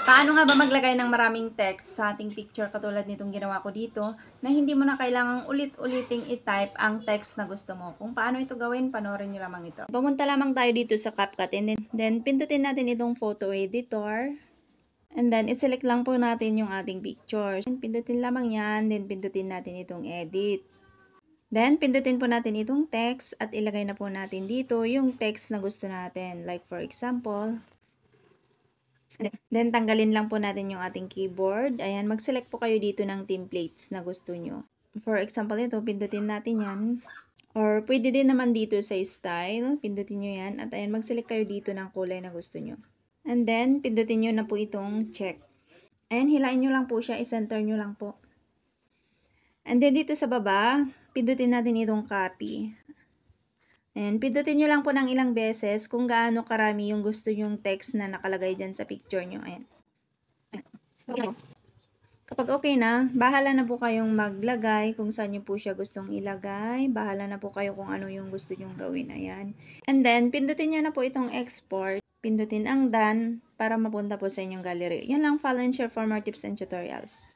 Paano nga ba maglagay ng maraming text sa ating picture katulad nitong ginawa ko dito na hindi mo na kailangang ulit-uliting i-type ang text na gusto mo? Kung paano ito gawin, panoorin nyo lamang ito. Pumunta lamang tayo dito sa CapCut and then pindutin natin itong photo editor. And then, iselect lang po natin yung ating pictures. Pindutin lamang yan, then pindutin natin itong edit. Then, pindutin po natin itong text at ilagay na po natin dito yung text na gusto natin. Like for example, then tanggalin lang po natin yung ating keyboard. Ayan, mag-select po kayo dito ng templates na gusto nyo. For example, ito, pindutin natin yan. Or pwede din naman dito sa style, pindutin nyo yan. At ayan, mag-select kayo dito ng kulay na gusto nyo. And then, pindutin nyo na po itong check. Ayan, hilain nyo lang po siya, i-center nyo lang po. And then, dito sa baba, pindutin natin itong copy. And pindutin nyo lang po ng ilang beses kung gaano karami yung gusto yung text na nakalagay dyan sa picture nyo. Ayan. Kapag okay na, bahala na po kayong maglagay kung saan nyo po siya gustong ilagay. Bahala na po kayo kung ano yung gusto nyong gawin. Ayan. And then, pindutin nyo na po itong export. Pindutin ang done para mapunta po sa inyong gallery. Yun lang, follow and share for more tips and tutorials.